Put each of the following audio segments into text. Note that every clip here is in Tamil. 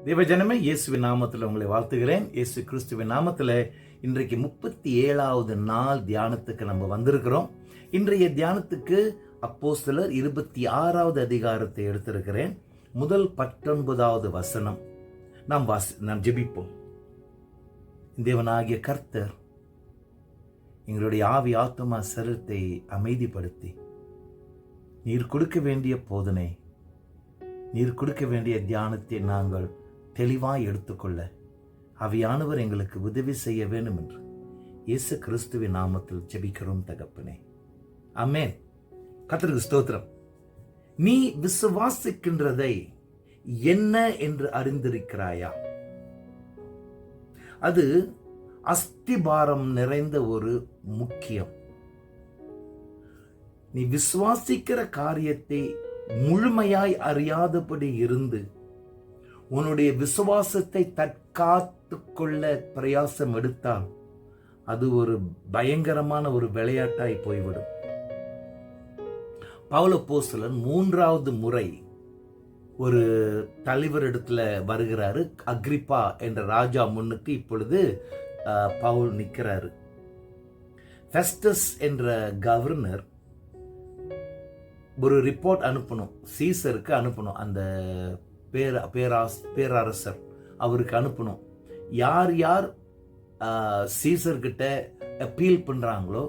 தேவஜனமே, இயேசுவின் நாமத்தில் உங்களை வாழ்த்துகிறேன். இயேசு கிறிஸ்துவின் நாமத்தில் இன்றைக்கு 37வது நாள் தியானத்துக்கு நம்ம வந்திருக்கிறோம். இன்றைய தியானத்துக்கு அப்போஸ்தலர் 26வது அதிகாரத்தை எடுத்திருக்கிறேன். முதல் 19வது வசனம் நாம் ஜெபிப்போம். தேவனாகிய கர்த்தர் எங்களுடைய ஆவி ஆத்துமா சரீரத்தை அமைதிப்படுத்தி நீர் கொடுக்க வேண்டிய போதனை, நீர் கொடுக்க வேண்டிய தியானத்தை நாங்கள் தெளிவாய் எடுத்துக்கொள்ள ஆவியானவர் எங்களுக்கு உதவி செய்ய வேண்டும் என்று இயேசு கிறிஸ்துவின் நாமத்தில் ஜெபிக்கிறோம் தகப்பனே, ஆமென். கர்த்தருக்கு ஸ்தோத்திரம். நீ விசுவாசிக்கின்றதை என்ன என்று அறிந்திருக்கிறாயா? அது அஸ்திபாரம் நிறைந்த ஒரு முக்கியம். நீ விசுவாசிக்கிற காரியத்தை முழுமையாய் அறியாதபடி இருந்து உன்னுடைய விசுவாசத்தை தற்காத்து கொள்ள பிரயாசம் எடுத்தால் அது ஒரு பயங்கரமான ஒரு விளையாட்டாய் போய்விடும். பவுல் அப்போஸ்தலன் 3வது முறை ஒரு தலைவரிடத்துல வருகிறாரு. அக்ரிப்பா என்ற ராஜா முன்னுக்கு இப்பொழுது பவுல் நிற்கிறாரு. ஃபெஸ்டஸ் என்ற கவர்னர் ஒரு ரிப்போர்ட் அனுப்பணும், சீசருக்கு அனுப்பணும். அந்த பேரரசர் அவருக்கு அனுப்பணும். யார் யார் சீசர்கிட்ட அப்பீல் பண்றாங்களோ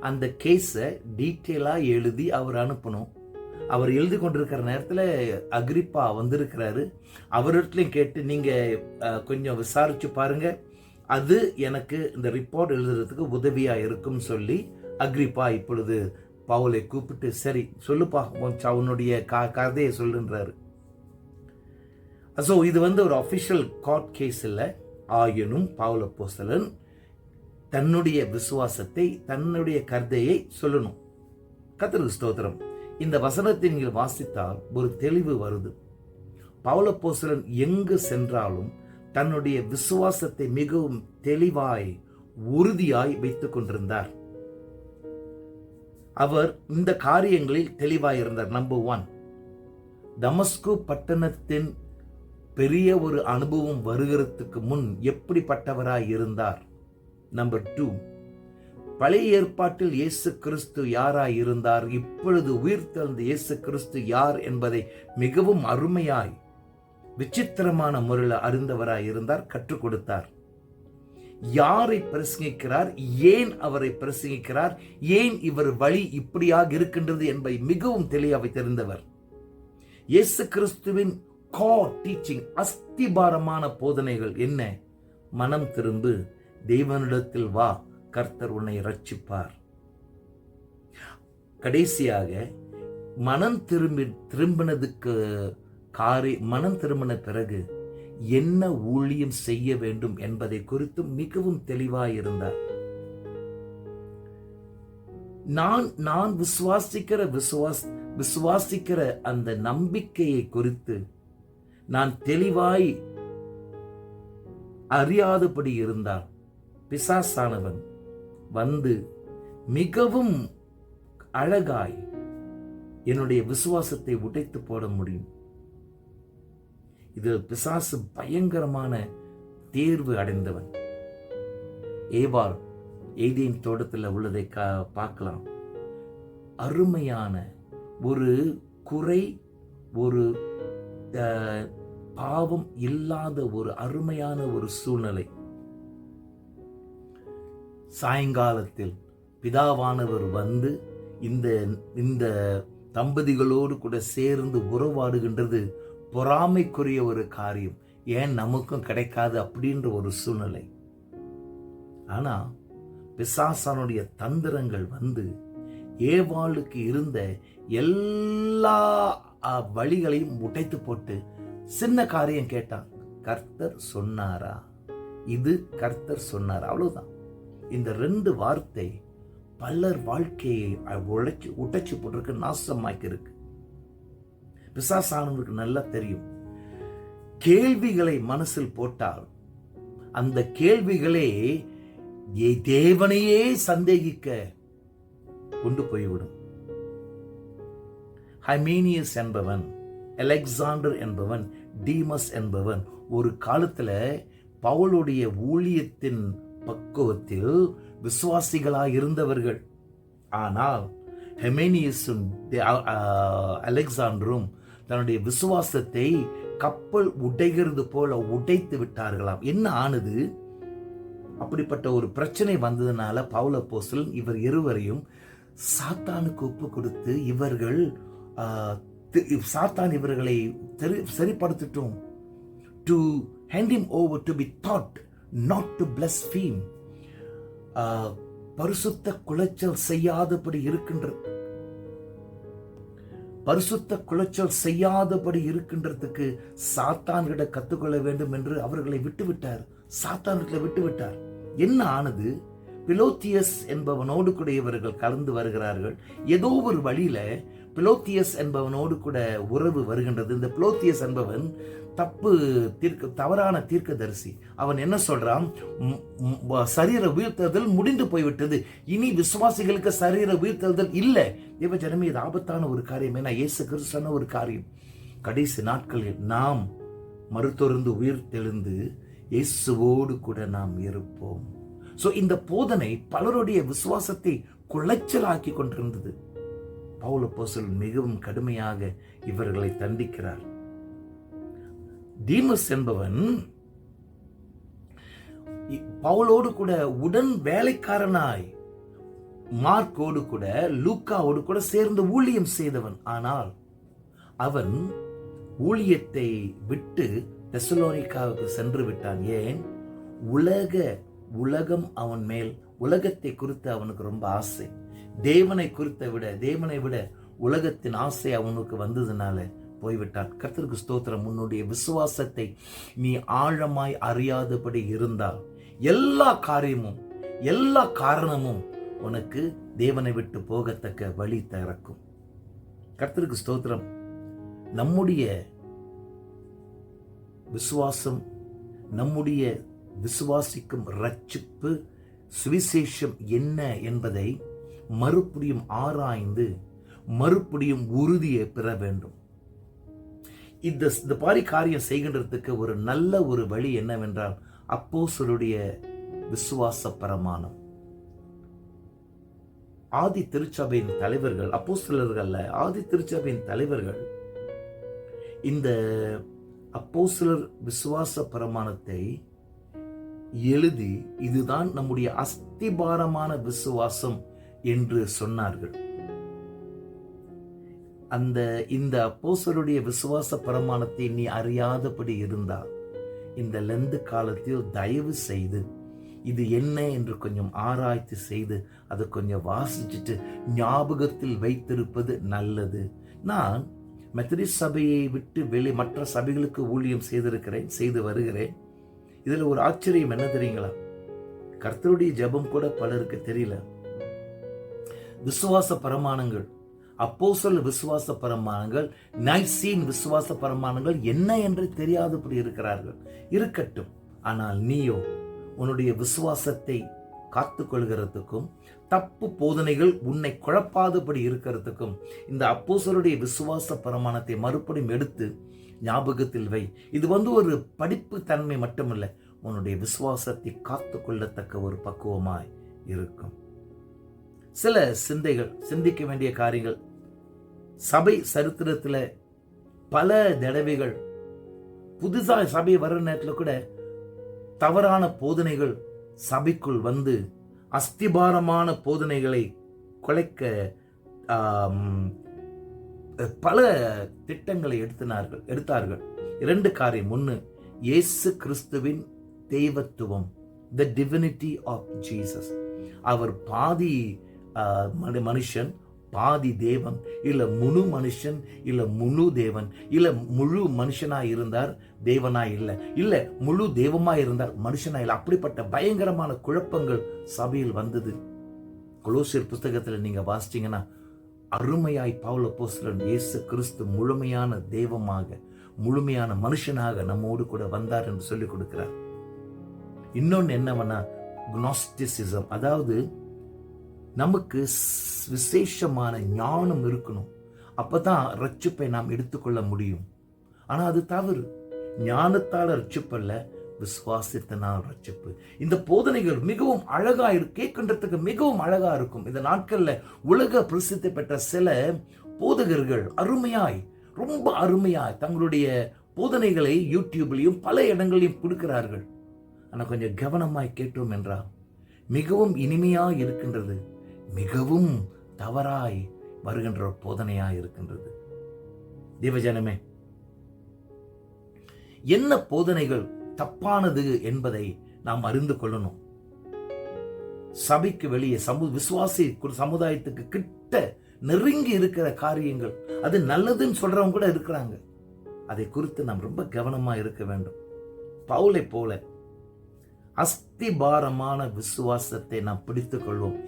அந்த கேஸை டீட்டெயிலாக எழுதி அவர் அனுப்பணும். அவர் எழுதி கொண்டிருக்கிற நேரத்தில் அக்ரிப்பா வந்திருக்கிறாரு. அவர்கிட்டையும் கேட்டு நீங்கள் கொஞ்சம் விசாரிச்சு பாருங்க, அது எனக்கு இந்த ரிப்போர்ட் எழுதுறதுக்கு உதவியா இருக்கும் சொல்லி அக்ரிப்பா இப்பொழுது பவுலை கூப்பிட்டு, சரி சொல்லுப்பா, உன்னுடைய கதையை சொல்லுன்றாரு. ஸோ இது ஒரு அஃபிஷியல் கோர்ட் கேஸ் இல்லை. ஆயினும் பவுல் அப்போஸ்தலன் தன்னுடைய விசுவாசத்தை, தன்னுடைய கதையை சொல்லணும். கர்த்தருக்கு ஸ்தோத்திரம். இந்த வசனத்தை நீங்கள் வாசித்தால் ஒரு தெளிவு வருது. பவுல் அப்போஸ்தலன் எங்கு சென்றாலும் தன்னுடைய விசுவாசத்தை மிகவும் தெளிவாய் உறுதியாய் வைத்துக் கொண்டிருந்தார். அவர் இந்த காரியங்களில் தெளிவாய் இருந்தார். நம்பர் 1, தமஸ்கு பட்டணத்தின் பெரிய ஒரு அனுபவம் வருகிறதுக்கு முன் எப்படிப்பட்டவராய் இருந்தார். நம்பர் 2, பழைய ஏற்பாட்டில் இயேசு கிறிஸ்து யாராய் இருந்தார், இப்பொழுது உயிர்த்தெழுந்த இயேசு கிறிஸ்து யார் என்பதை மிகவும் அருமையாய் விசித்திரமான முறையில் அறிந்தவராய் இருந்தார், கற்றுக் கொடுத்தார். யாரை பிரசங்கிக்கிறார், ஏன் அவரை பிரசங்கிக்கிறார், ஏன் இவர் வழி இப்படியாக இருக்கின்றது என்பதை மிகவும் தெளிவாக தெரிந்தவர். இயேசு கிறிஸ்துவின் கோர் டீச்சிங், அஸ்திபாரமான போதனைகள் என்ன? மனம் திரும்பு, தேவனிடத்தில் வா, கர்த்தர் உன்னை ரட்சிப்பார். கடைசியாக மனம் திரும்பினதுக்கு மனம் திரும்பின பிறகு என்ன ஊழியம் செய்ய வேண்டும் என்பதை குறித்து மிகவும் தெளிவாயிருந்தார். நான் விசுவாசிக்கிற அந்த நம்பிக்கையை குறித்து நான் தெளிவாய் அறியாதபடி இருந்தால் பிசாசானவன் வந்து மிகவும் அழகாய் என்னுடைய விசுவாசத்தை உடைத்து போட முடியும். இதில் பிசாசு பயங்கரமான தேர்வு அடைந்தவன். ஏவாள் ஏதேன் தோட்டத்தில் உள்ளதை பார்க்கலாம். அருமையான ஒரு குறை, ஒரு பாவம் இல்லாத ஒரு அருமையான ஒரு சூழ்நிலை. சாயங்காலத்தில் பிதாவானவர் வந்து இந்த தம்பதிகளோடு கூட சேர்ந்து உறவாடுகின்றது பொறாமைக்குரிய ஒரு காரியம். ஏன் நமக்கும் கிடைக்காது அப்படின்ற ஒரு சூழ்நிலை. ஆனா பிசாசானுடைய தந்திரங்கள் வந்து ஏவாளுக்கு இருந்த எல்லா வழிகளையும் உடைத்து போட்டு சின்ன காரியம் கேட்டான். கர்த்தர் சொன்னாரா, இது கர்த்தர் சொன்னாரா, அவ்வளவுதான். இந்த 2 வார்த்தை பலர் வாழ்க்கையை உடைச்சு போட்டிருக்கு, நாசமாக்கி இருக்கு. பிசாசானவருக்கு நல்லா தெரியும், கேள்விகளை மனசில் போட்டால் அந்த கேள்விகளே தேவனையே சந்தேகிக்க கொண்டு போய்விடும். ஹைமீனியஸ் என்பவன், அலெக்சாண்டர் என்பவன், டீமஸ் என்பவன் ஒரு காலத்துல பவுலுடைய ஊழியத்தின் பக்குவத்தில் விசுவாசிகளாய் இருந்தவர்கள். ஆனால் ஹெமேனியஸும் அலெக்சாண்டரும் தன்னுடைய விசுவாசத்தை கப்பல் உடைகிறது போல உடைத்து விட்டார்களாம். என்ன ஆனது? அப்படிப்பட்ட ஒரு பிரச்சனை வந்ததுனால பவுல் அப்போஸ்தலன் இவர் இருவரையும் சாத்தானுக்கு ஒப்பு கொடுத்து சாத்தான் இவர்களை சரிப்படுத்தட்டும், to hand him over to be taught not to blaspheme. பரிசுத்த குலைச்சல் செய்யாதபடி இருக்கின்றதுக்கு சாத்தான்கிட்ட கத்துக்கொள்ள வேண்டும் என்று அவர்களை விட்டுவிட்டார். சாத்தான்கிட்ட விட்டுவிட்டார். என்ன ஆனது? பிலோத்தியஸ் என்பவனோடு கூட இவர்கள் கலந்து வருகிறார்கள். ஏதோ ஒரு வழியில பிலோத்தியஸ் என்பவனோடு கூட உறவு வருகின்றது. இந்த பிலோத்தியஸ் என்பவன் தவறான தீர்க்கதரிசி. அவன் என்ன சொல்றான்? சரீர உயிர்த்தெழுதல் முடிந்து போய்விட்டது, இனி விசுவாசிகளுக்கு சரீர உயிர்த்தெழுதல் இல்லை. தேவ ஜனமே, இது ஆபத்தான ஒரு காரியம். ஏன்னா இயேசு கிறிஸ்து சொன்ன ஒரு காரியம், கடைசி நாட்களில் நாம் மறுதொருந்து உயிர்த்தெழுந்து இயேசுவோடு கூட நாம் இருப்போம். சோ இந்த போதனை பலருடைய விசுவாசத்தை குலைச்சலாக்கி கொண்டிருந்தது. பவுல் அப்போஸ்தலன் மிகவும் கடுமையாக இவர்களை தண்டிக்கிறார். தீமஸ் என்பவன் பவுலோடு கூட உடன் வேலைக்காரனாய் மார்க்கோடு கூட லூக்காவோடு கூட சேர்ந்து ஊழியம் செய்தவன். ஆனால் அவன் ஊழியத்தை விட்டு தெசலோனிக்காவுக்கு சென்று விட்டான். ஏன்? உலகம் அவன் மேல், உலகத்தை குறித்து அவனுக்கு ரொம்ப ஆசை. தேவனை விட உலகத்தின் ஆசை அவனுக்கு வந்ததுனால போய்விட்டான். கர்த்தருக்கு ஸ்தோத்திரம். உன்னுடைய விசுவாசத்தை நீ ஆழமாய் அறியாதபடி இருந்தால் எல்லா காரணமும் உனக்கு தேவனை விட்டு போகத்தக்க வழி திறக்கும். கர்த்தருக்கு ஸ்தோத்திரம். நம்முடைய விசுவாசம், நம்முடைய விசுவாசிக்கும் ரட்சிப்பு சுவிசேஷம் என்ன என்பதை மறுபடியும் ஆராய்ந்து மறுபடியும் உறுதியை பெற வேண்டும். இந்த பாரி காரியம் செய்கின்றதுக்கு ஒரு நல்ல ஒரு வழி என்னவென்றால் அப்போஸ்தலருடைய விசுவாச பிரமாணம். ஆதி திருச்சபையின் தலைவர்கள், அப்போஸ்தலர்கள் ஆதி திருச்சபையின் தலைவர்கள் இந்த அப்போஸ்தலர் விசுவாச பிரமாணத்தை எழுதி இதுதான் நம்முடைய அஸ்திபாரமான விசுவாசம் என்று சொன்னார்கள். இந்த அப்போஸ்தலருடைய விசுவாச பிரமாணத்தை நீ அறியாதபடி இருந்தால் இந்த லெந்து காலத்தில் தயவு செய்து இது என்ன என்று கொஞ்சம் ஆராய்ச்சி செய்து அதை கொஞ்சம் வாசிச்சுட்டு ஞாபகத்தில் வைத்திருப்பது நல்லது. நான் மெத்தடிஸ்ட் சபையை விட்டு மற்ற சபைகளுக்கு ஊழியம் செய்து வருகிறேன். இதுல ஒரு ஆச்சரியம் என்ன தெரியுங்களா? கர்த்தருடைய ஜெபம் கூட பலருக்கு தெரியல. விசுவாச பிரமாணங்கள், அப்போஸ்தலர் விசுவாச பிரமாணங்கள், நைசீன் விசுவாச பிரமாணங்கள் என்ன என்று தெரியாதபடி இருக்கிறார்கள். இருக்கட்டும். ஆனால் நீயோ உன்னுடைய விசுவாசத்தை காத்துக்கொள்கிறதுக்கும் தப்பு போதனைகள் உன்னை குழப்பாதபடி இருக்கிறதுக்கும் இந்த அப்போஸ்தலருடைய விசுவாச பிரமாணத்தை மறுபடியும் எடுத்து ஞாபகத்தில் வை. இது ஒரு படிப்பு தன்மை மட்டுமல்ல, உன்னுடைய விசுவாசத்தை காத்துக்கொள்ளத்தக்க ஒரு பக்குவமாய் இருக்கும். சில சிந்திக்க வேண்டிய காரியங்கள். சபை சரித்திரத்துல பல தடவைகள் புதுசாக சபை வர்ற நேரத்தில் கூட தவறான போதனைகள் சபைக்குள் வந்து அஸ்திபாரமான போதனைகளை குலைக்க பல திட்டங்களை எடுத்தார்கள். 2 காரியம். 1, இயேசு கிறிஸ்துவின் தெய்வத்துவம், the divinity of Jesus. அவர் பாதி மனுஷன் பாதி தேவன், இல்ல முழு மனுஷன் இல்ல முழு தேவன், இல்ல முழு மனுஷனாய் இருந்தார் தேவனாய் இல்ல முழு தெய்வமாய் இருந்தார் மனுஷனாய் இல்ல. அப்படிப்பட்ட பயங்கரமான குழப்பங்கள் சபையில் வந்தது. கொலோசியர் புத்தகத்துல நீங்க வாசிச்சீங்கன்னா அருமையாய் பவுல் அப்போஸ்தலன் இயேசு கிறிஸ்து முழுமையான தெய்வமாக முழுமையான மனுஷனாக நம்மோடு கூட வந்தார் என்று சொல்லிக் கொடுக்கிறார். இன்னொன்னு என்னவென்னா க்னோஸ்டிசிசம், அதாவது நமக்கு விசேஷமான ஞானம் இருக்கணும், அப்பதான் ரட்சிப்பை நாம் எடுத்துக்கொள்ள முடியும். ஆனா அது தவறு. ஞானத்தால் ரட்சிப்பல்ல, விசுவாசத்தினால் ரட்சிப்பு. இந்த போதனைகள் மிகவும் அழகா கேட்கின்றதுக்கு மிகவும் அழகா இருக்கும். இந்த நாட்கள்ல உலக பிரசித்தி பெற்ற சில போதகர்கள் அருமையாய், ரொம்ப அருமையாய் தங்களுடைய போதனைகளை யூடியூப்லையும் பல இடங்களையும் கொடுக்கிறார்கள். ஆனால் கொஞ்சம் கவனமாய் கேட்டோம் என்றால் மிகவும் இனிமையாய் இருக்கின்றது, மிகவும் தவறாய் வருகின்ற ஒரு போதனையாய் இருக்கின்றது. தேவஜனமே, என்ன போதனைகள் தப்பானது என்பதை நாம் அறிந்து கொள்ளணும். சபைக்கு வெளியே விசுவாசி சமுதாயத்துக்கு கிட்ட நெருங்கி இருக்கிற காரியங்கள், அது நல்லதுன்னு சொல்றவங்க கூட இருக்கிறாங்க. அதை குறித்து நாம் ரொம்ப கவனமா இருக்க வேண்டும். பவுலை போல அஸ்திபாரமான விசுவாசத்தை நாம் பிடித்துக் கொள்வோம்.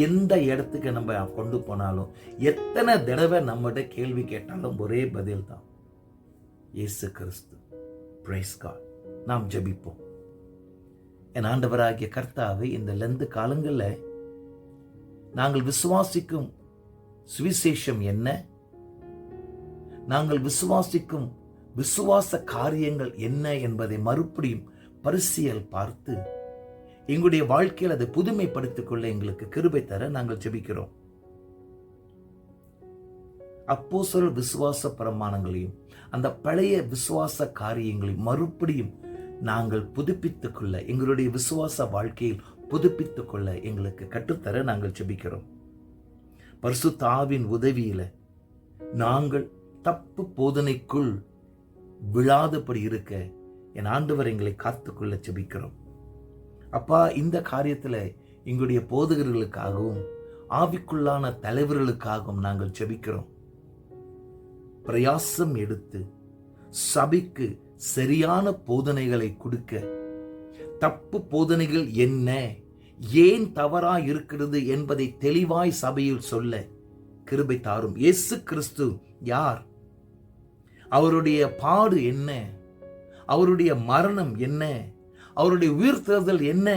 எந்த இடத்துக்கு நம்ம கொண்டு போனாலும், எத்தனை தடவை நம்மகிட்ட கேள்வி கேட்டாலும் ஒரே பதில் தான், இயேசு கிறிஸ்து. Price God. நாம் ஜெபிப்போம். என் ஆண்டவராகிய கர்த்தாவே, இந்த லெந்து காலங்களில் நாங்கள் விசுவாசிக்கும் சுவிசேஷம் என்ன, நாங்கள் விசுவாசிக்கும் விசுவாச காரியங்கள் என்ன என்பதை மறுபடியும் பரிசியல் பார்த்து எங்களுடைய வாழ்க்கையில் அதை புதுமைப்படுத்திக் கொள்ள எங்களுக்கு கிருபை தர நாங்கள் ஜெபிக்கிறோம். அப்போஸ்தலர் விசுவாச பிரமாணங்களையும் அந்த பழைய விசுவாச காரியங்களையும் மறுபடியும் நாங்கள் புதுப்பித்துக் கொள்ள, எங்களுடைய விசுவாச வாழ்க்கையில் புதுப்பித்துக் கொள்ள எங்களுக்கு கற்றுத்தர நாங்கள் ஜெபிக்கிறோம். பரிசுத்த ஆவியின் உதவியில நாங்கள் தப்பு போதனைக்குள் விழாதபடி இருக்க என் ஆண்டவர் எங்களை காத்துக்கொள்ள ஜெபிக்கிறோம். அப்பா, இந்த காரியத்துல எங்களுடைய போதகர்களுக்காகவும் ஆவிக்குள்ளான தலைவர்களுக்காகவும் நாங்கள் ஜெபிக்கிறோம். பிரயாசம் எடுத்து சபைக்கு சரியான போதனைகளை கொடுக்க, தப்பு போதனைகள் என்ன, ஏன் தவறா இருக்கிறது என்பதை தெளிவாய் சபையில் சொல்ல கிருபை தாரும். இயேசு கிறிஸ்து யார், அவருடைய பாடு என்ன, அவருடைய மரணம் என்ன, அவருடைய உயிர்த்தெழுதல் என்ன,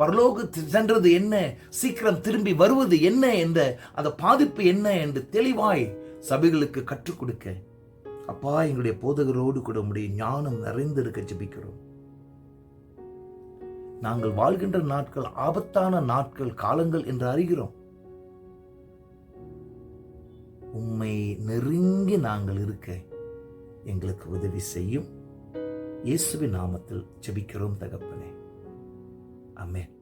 பரலோகத்தில் சென்றது என்ன, சீக்கிரம் திரும்பி வருவது என்ன என்ற அந்த பாதிப்பு என்ன என்று தெளிவாய் சபைகளுக்கு கற்றுக் கொடுக்க அப்பா, எங்களுடைய போதகரோடு கூட உடைய ஞானம் நிறைந்திருக்க ஜெபிக்கிறோம். நாங்கள் வாழ்கின்ற நாட்கள் ஆபத்தான நாட்கள், காலங்கள் என்று அறிகிறோம். உம்மை நெருங்கி நாங்கள் இருக்க எங்களுக்கு உதவி செய்யும். இயேசுவின் நாமத்தில் ஜெபிக்கிறோம் தகப்பனே. ஆமென்.